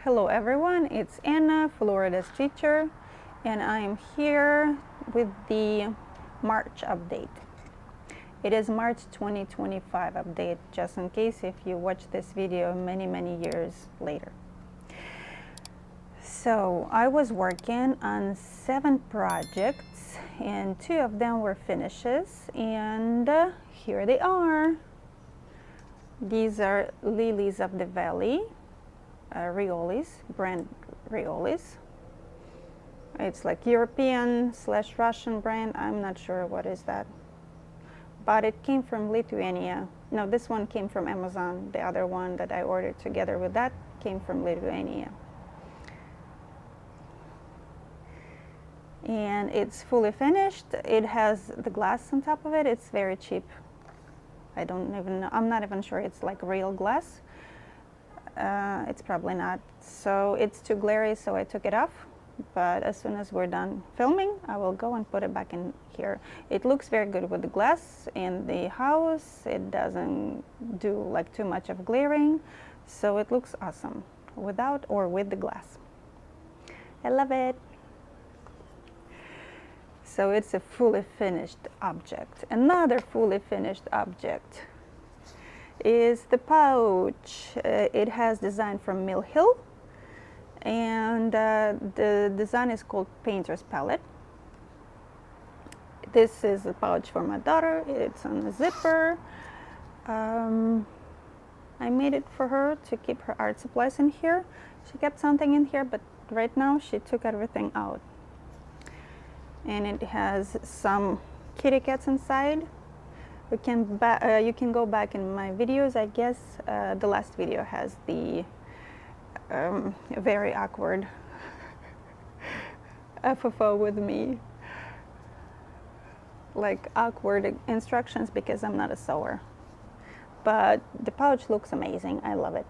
Hello everyone, it's Anna, Florida's teacher, and I am here with the March update. It is March 2025 update, just in case if you watch this video many years later. So I was working on 7 projects and 2 of them were finishes, and here they are. These are Lilies of the Valley. Riolis, brand Riolis. It's like European/Russian brand. I'm not sure what is that, but it came from Lithuania. No, this one came from Amazon. The other one that I ordered together with that came from Lithuania. And it's fully finished. It has the glass on top of it. It's very cheap. I'm not even sure it's like real glass. It's probably not. So it's too glary, so I took it off. But as soon as we're done filming, I will go and put it back in here. It looks very good with the glass in the house. It doesn't do like too much of glaring. So it looks awesome without or with the glass. I love it. So it's a fully finished object. Another fully finished object is the pouch. It has design from Mill Hill, and the design is called Painter's Palette. This is a pouch for my daughter. It's on a zipper. I made it for her to keep her art supplies in here. She kept something in here, but right now she took everything out. And it has some kitty cats inside. You can go back in my videos. I guess the last video has the very awkward FFO with me, like awkward instructions because I'm not a sewer. But the pouch looks amazing. I love it.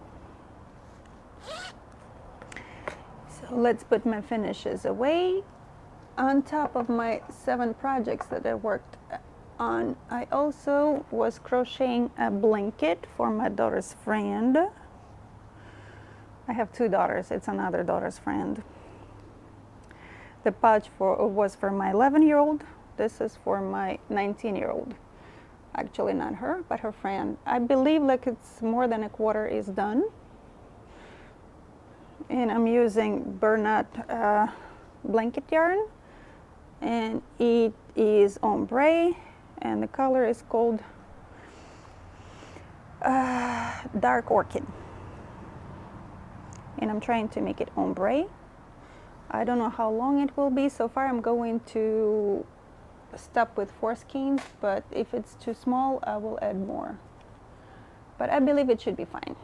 So let's put my finishes away. On top of my 7 projects that I worked on, I also was crocheting a blanket for my daughter's friend. I have 2 daughters. It's another daughter's friend. The pouch was for my 11-year-old. This is for my 19-year-old. Actually not her, but her friend. I believe like it's more than a quarter is done. And I'm using burlap blanket yarn. And it is ombre, and the color is called dark orchid. And I'm trying to make it ombre. I don't know how long it will be. So far I'm going to stop with 4 skeins, but if it's too small I will add more. But I believe it should be fine.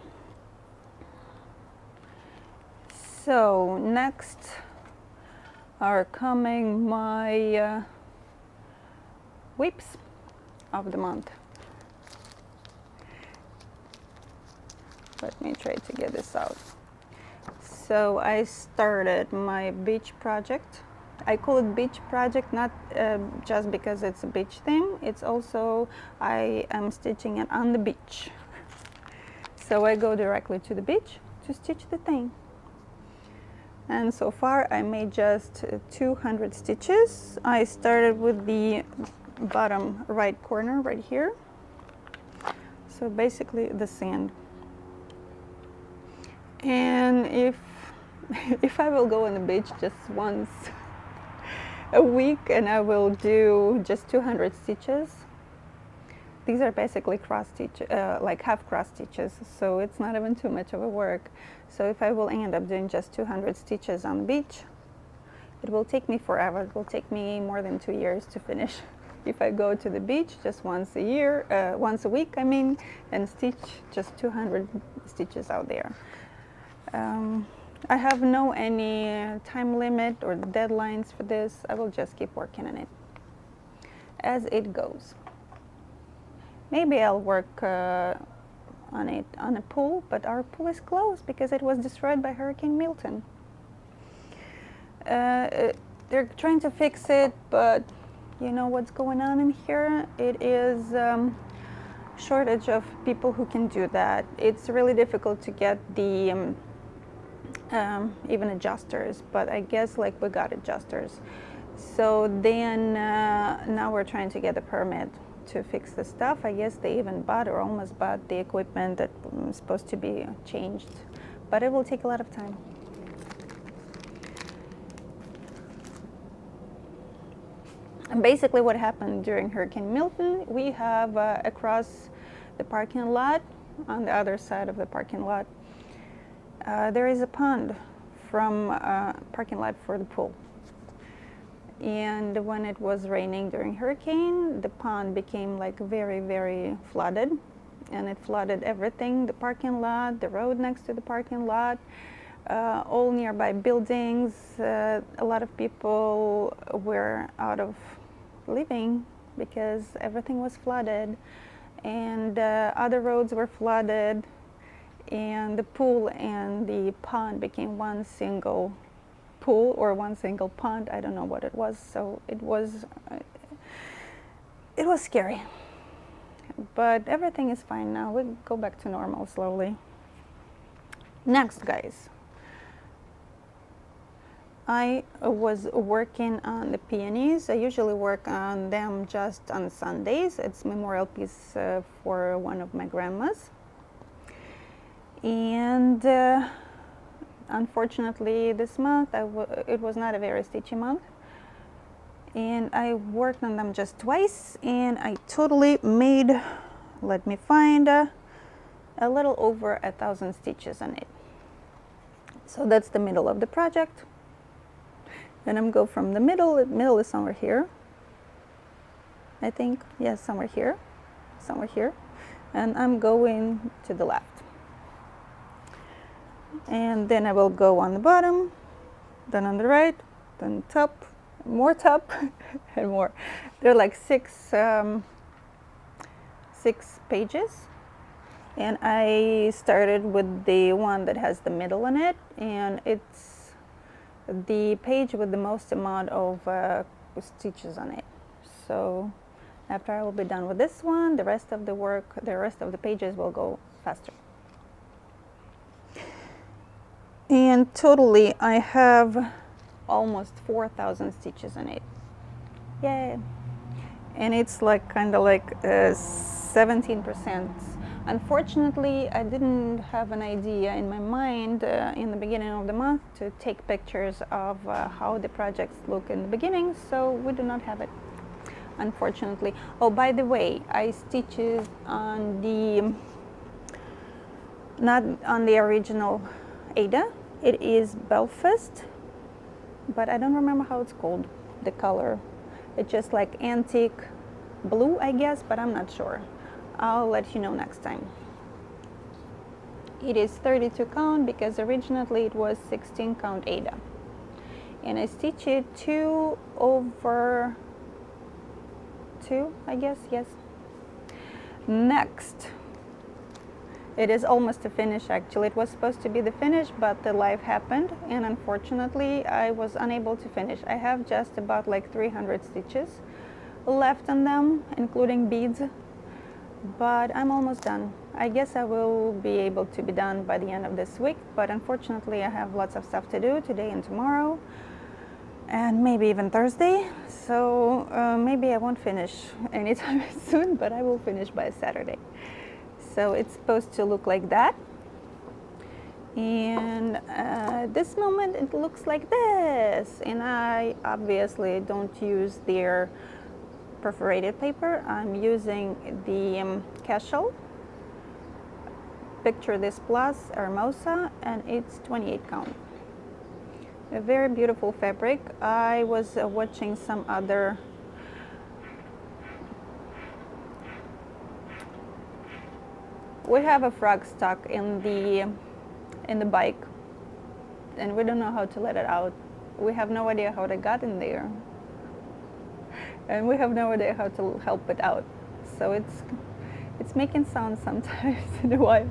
So next are coming my whips of the month. Let me try to get this out. So I started my beach project. I call it beach project not just because it's a beach theme. It's also I am stitching it on the beach. So I go directly to the beach to stitch the thing. And so far I made just 200 stitches. I started with the bottom right corner right here. So basically the sand. And if I will go on the beach just once a week and I will do just 200 stitches, these are basically cross stitch, like half cross stitches, so it's not even too much of a work. So if I will end up doing just 200 stitches on the beach, it will take me forever. It will take me more than 2 years to finish. If I go to the beach just once a week, I mean, and stitch just 200 stitches out there. I have any time limit or deadlines for this. I will just keep working on it as it goes. Maybe I'll work on it on a pool, but our pool is closed because it was destroyed by Hurricane Milton. They're trying to fix it, but you know what's going on in here? It is shortage of people who can do that. It's really difficult to get the even adjusters, but I guess like we got adjusters. So then now we're trying to get a permit to fix the stuff. I guess they even bought or almost bought the equipment that was supposed to be changed, but it will take a lot of time. And basically what happened during Hurricane Milton, we have across the parking lot, on the other side of the parking lot, there is a pond from parking lot for the pool. And when it was raining during hurricane, the pond became like very, very flooded, and it flooded everything, the parking lot, the road next to the parking lot, all nearby buildings. A lot of people were out of living because everything was flooded, and other roads were flooded, and the pool and the pond became one single pool or one single pond. I don't know what it was. So it was scary, but everything is fine now. We go back to normal slowly. Next, guys, I was working on the peonies. I usually work on them just on Sundays. It's memorial piece for one of my grandmas. And unfortunately this month it was not a very stitchy month, and I worked on them just twice, and I totally made, let me find, a little over 1,000 stitches on it. So that's the middle of the project. Then I'm go from the middle. The middle is somewhere here, I think. Yes, somewhere here, and I'm going to the left. And then I will go on the bottom, then on the right, then top, more top, and more. There are like six pages, and I started with the one that has the middle in it, and it's the page with the most amount of stitches on it. So after I will be done with this one, the rest of the work, the rest of the pages will go faster. And totally I have almost 4,000 stitches in it. Yay! And it's like kind of like 17%. Unfortunately, I didn't have an idea in my mind in the beginning of the month to take pictures of how the projects look in the beginning, so we do not have it, unfortunately. Oh, by the way, I stitched on the, not on the original Aida. It is Belfast, but I don't remember how it's called, the color. It's just like antique blue, I guess, but I'm not sure. I'll let you know next time. It is 32 count because originally it was 16 count Aida. And I stitched it 2 over 2, I guess, yes. Next. It is almost a finish, actually. It was supposed to be the finish, but the life happened, and unfortunately I was unable to finish. I have just about like 300 stitches left on them, including beads, but I'm almost done. I guess I will be able to be done by the end of this week, but unfortunately I have lots of stuff to do today and tomorrow, and maybe even Thursday, so maybe I won't finish anytime soon, but I will finish by Saturday. So it's supposed to look like that, and at this moment it looks like this, and I obviously don't use their perforated paper. I'm using the Cashel Picture This Plus Hermosa, and it's 28 count. A very beautiful fabric. I was watching some other we have a frog stuck in the bike, and we don't know how to let it out. We have no idea how it got in there, and we have no idea how to help it out. So it's making sounds sometimes in a while.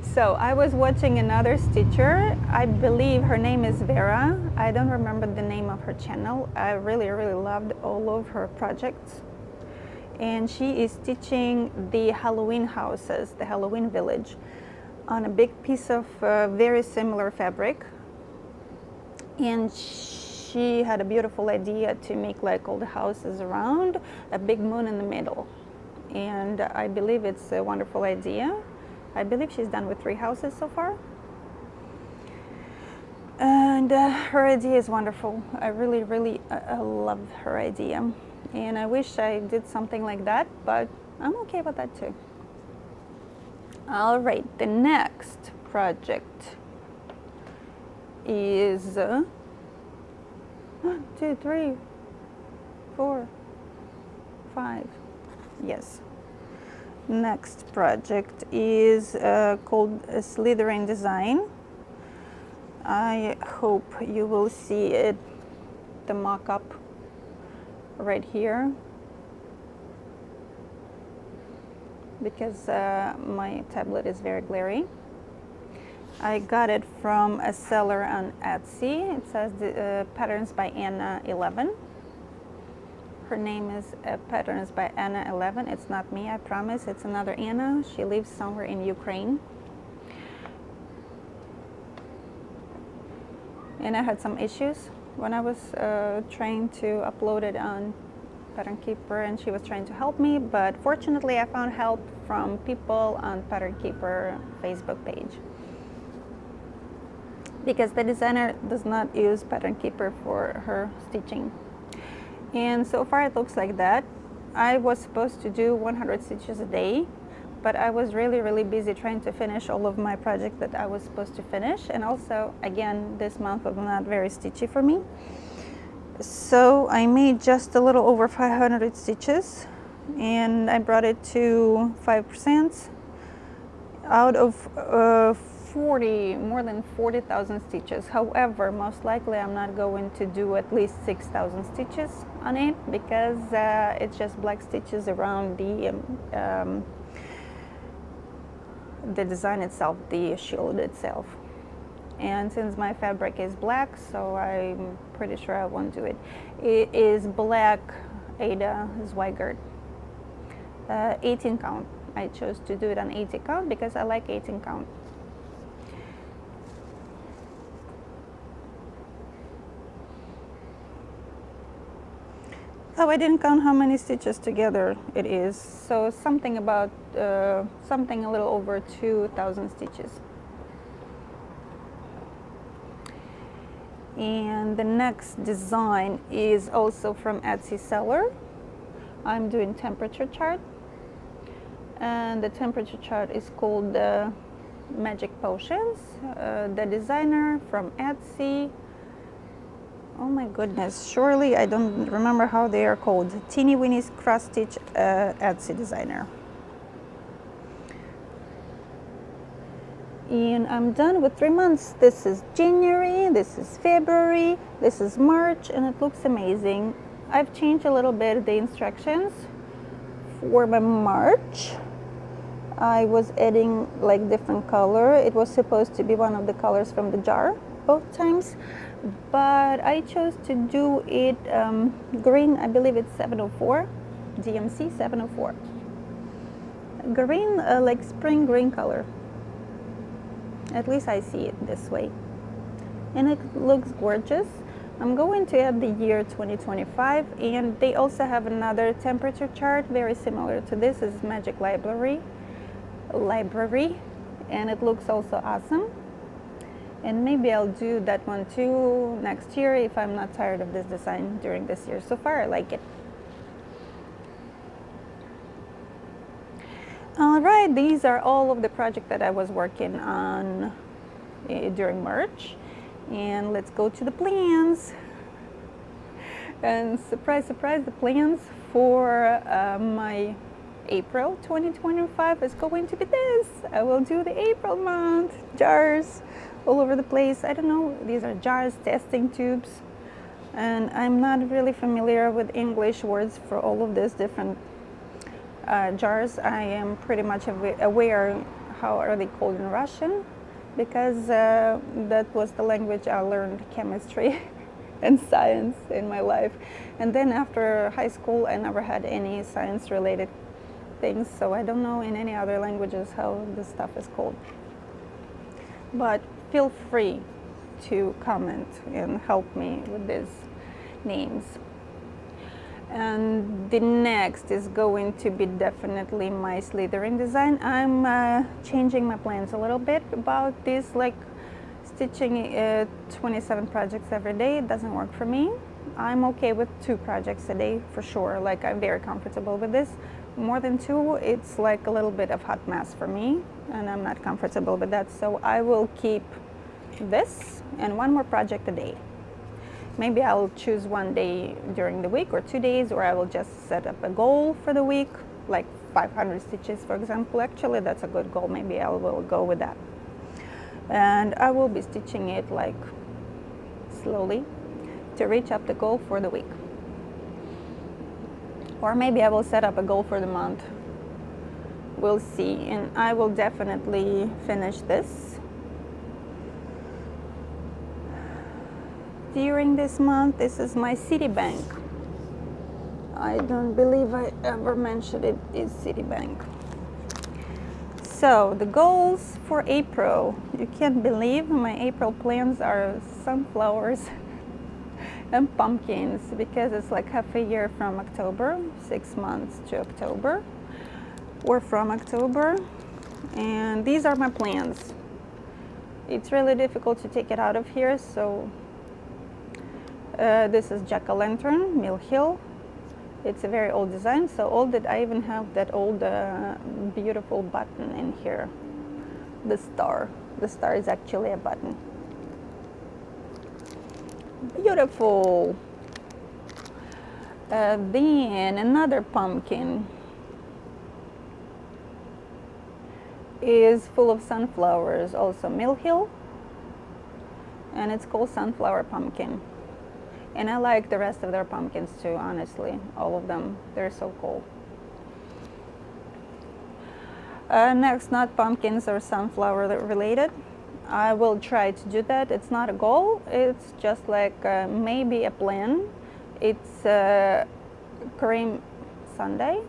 So I was watching another stitcher. I believe her name is Vera. I don't remember the name of her channel. I really loved all of her projects. And she is stitching the Halloween houses, the Halloween village. on a big piece of very similar fabric, and she had a beautiful idea to make like all the houses around a big moon in the middle, and I believe it's a wonderful idea. I believe she's done with 3 houses so far, and her idea is wonderful. I really love her idea, and I wish I did something like that, but I'm okay with that too. All right, the next project is 1, 2, 3, 4, 5. Yes. Next project is called Slithering Design. I hope you will see it, the mock-up right here, because my tablet is very glary. I got it from a seller on Etsy. It says Patterns by Anna 11. Her name is Patterns by Anna 11. It's not me, I promise. It's another Anna. She lives somewhere in Ukraine. And I had some issues when I was trying to upload it on Pattern Keeper, and she was trying to help me, but fortunately I found help from people on Pattern Keeper Facebook page, because the designer does not use Pattern Keeper for her stitching. And so far it looks like that. I was supposed to do 100 stitches a day, but I was really busy trying to finish all of my projects that I was supposed to finish, and also again this month was not very stitchy for me. So I made just a little over 500 stitches, and I brought it to 5% out of more than 40,000 stitches. However, most likely I'm not going to do at least 6,000 stitches on it, because it's just black stitches around the design itself, the shield itself. And since my fabric is black, so I'm pretty sure I won't do it. It is black Aida Zweigert, 18 count. I chose to do it on 18 count because I like 18 count. Oh, I didn't count how many stitches together it is. So something about, something a little over 2,000 stitches. And the next design is also from Etsy seller. I'm doing temperature chart, and the temperature chart is called Magic Potions. The designer from Etsy, oh my goodness, surely I don't remember how they are called. Teeny Winnie's Cross Stitch Etsy designer. And I'm done with 3 months. This is January, this is February, this is March, and it looks amazing. I've changed a little bit the instructions for my March. I was adding like different color. It was supposed to be one of the colors from the jar both times, but I chose to do it green. I believe it's 704, DMC 704. Green, like spring green color. At least I see it this way, and it looks gorgeous. I'm going to add the year 2025, and they also have another temperature chart very similar to this. Is Magic Library, and it looks also awesome. And maybe I'll do that one too next year if I'm not tired of this design during this year. So far I like it. All right, these are all of the projects that I was working on during March. And let's go to the plans. And surprise, surprise, the plans for my April 2025 is going to be this. I will do the April month jars all over the place. I don't know, these are jars, testing tubes. And I'm not really familiar with English words for all of these different jars. I am pretty much aware how are they called in Russian, because that was the language I learned chemistry and science in my life. And then after high school I never had any science related things, so I don't know in any other languages how this stuff is called. but feel free to comment and help me with these names. And the next is going to be definitely my slithering design. I'm changing my plans a little bit about this, like stitching 27 projects every day. It doesn't work for me. I'm okay with 2 projects a day for sure. Like, I'm very comfortable with this. More than 2, it's like a little bit of hot mess for me, and I'm not comfortable with that. So I will keep this and 1 more project a day. Maybe I'll choose 1 day during the week or 2 days, or I will just set up a goal for the week, like 500 stitches, for example. Actually, that's a good goal. Maybe I will go with that. And I will be stitching it like slowly to reach up the goal for the week. Or maybe I will set up a goal for the month. We'll see. And I will definitely finish this during this month. This is my Citibank. I don't believe I ever mentioned it is Citibank. So the goals for April, you can't believe my April plans are sunflowers and pumpkins, because it's like half a year from October, 6 months to October, or from October. And these are my plans. It's really difficult to take it out of here, so this is jack-o'-lantern, Mill Hill. It's a very old design, so old that I even have that old beautiful button in here. The star. The star is actually a button. Beautiful. Then another pumpkin is full of sunflowers, also Mill Hill, and it's called Sunflower Pumpkin. And I like the rest of their pumpkins too, honestly, all of them. They're so cool. Next, not pumpkins or sunflower related. I will try to do that. It's not a goal, it's just like maybe a plan. It's cream sundae,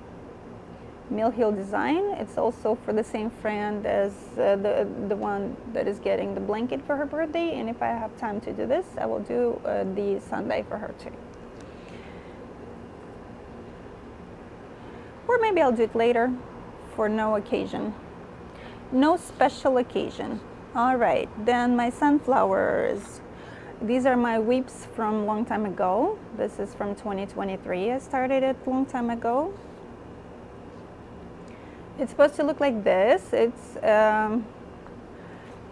Mill Hill design. It's also for the same friend as the one that is getting the blanket for her birthday, and if I have time to do this, I will do the sundae for her too. Or maybe I'll do it later for no occasion. No special occasion. All right, then my sunflowers. These are my weeps from long time ago. This is from 2023. I started it long time ago. It's supposed to look like this. It's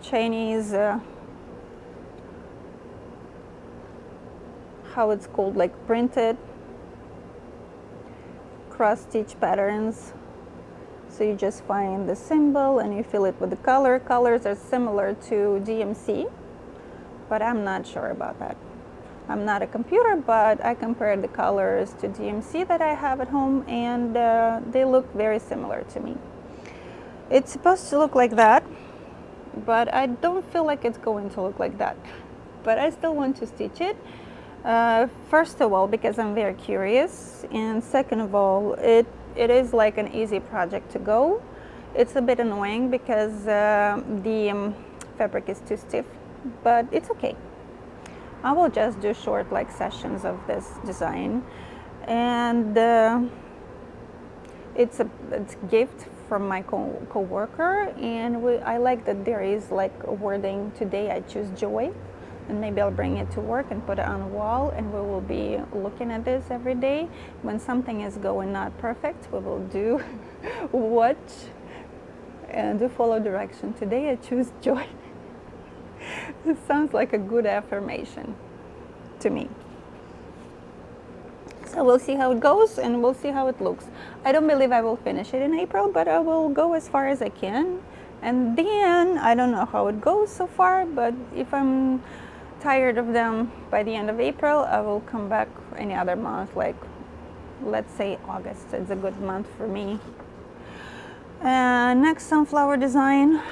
Chinese, how it's called, like printed cross stitch patterns. So you just find the symbol and you fill it with the color. Colors are similar to DMC, but I'm not sure about that. I'm not a computer, but I compared the colors to DMC that I have at home, and they look very similar to me. It's supposed to look like that, but I don't feel like it's going to look like that. But I still want to stitch it. First of all, because I'm very curious, and second of all, it is like an easy project to go. It's a bit annoying because the fabric is too stiff, but it's okay. I will just do short like sessions of this design, and it's a gift from my co-worker, and I like that there is like a wording, today I choose joy, and maybe I'll bring it to work and put it on a wall, and we will be looking at this every day. When something is going not perfect, we will do watch and do follow direction. Today I choose joy. It sounds like a good affirmation to me. So we'll see how it goes, and we'll see how it looks. I don't believe I will finish it in April, but I will go as far as I can. And then I don't know how it goes so far, but if I'm tired of them by the end of April, I will come back any other month, like let's say August. It's a good month for me. Next sunflower design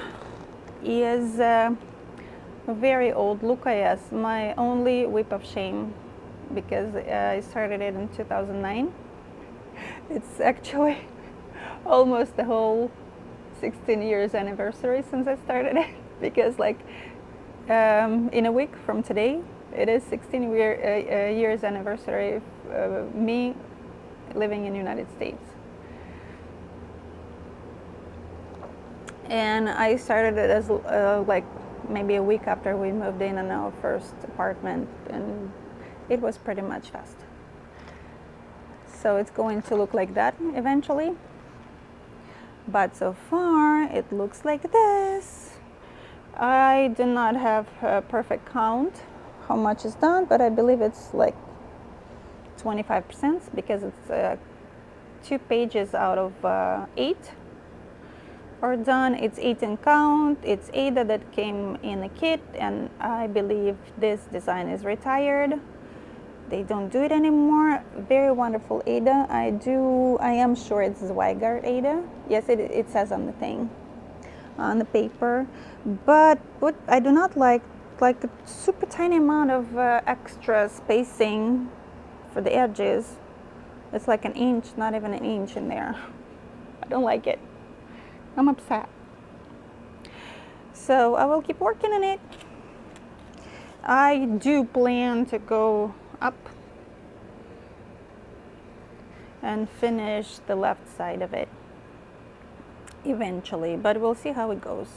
is a very old Lucas, my only whip of shame, because I started it in 2009. It's actually almost the whole 16 years anniversary since I started it. because like in a week from today, it is 16 years anniversary of me living in the United States. And I started it as like maybe a week after we moved in our first apartment, and it was pretty much fast. So it's going to look like that eventually. But so far it looks like this. I do not have a perfect count how much is done, but I believe it's like 25% because it's 2 pages out of 8 are done. It's 8 in count. It's Aida that came in a kit, and I believe this design is retired. They don't do it anymore. Very wonderful Aida. I am sure it's Zweigart Aida. Yes, it says on the thing, on the paper. But what I do not like a super tiny amount of extra spacing for the edges. It's like an inch, not even an inch in there. I don't like it. I'm upset. So I will keep working on it. I do plan to go up and finish the left side of it eventually, but we'll see how it goes.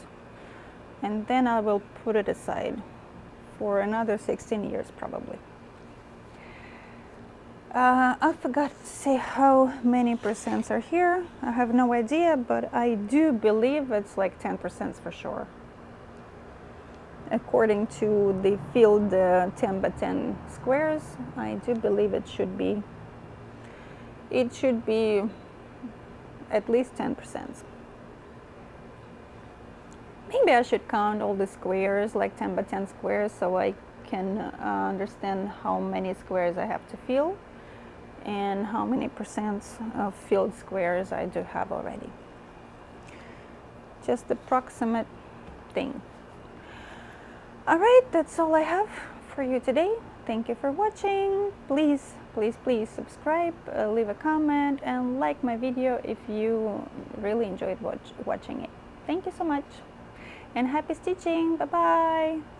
And then I will put it aside for another 16 years probably. I forgot to say how many percents are here. I have no idea, but I do believe it's like 10% for sure. According to the field 10 by 10 squares, I do believe it should be at least 10%. Maybe I should count all the squares, like 10 by 10 squares, so I can understand how many squares I have to fill and how many percents of filled squares I do have already. Just approximate thing. All right, that's all I have for you today. Thank you for watching. Please, please, please subscribe, leave a comment, and like my video if you really enjoyed watching it. Thank you so much, and happy stitching. Bye-bye.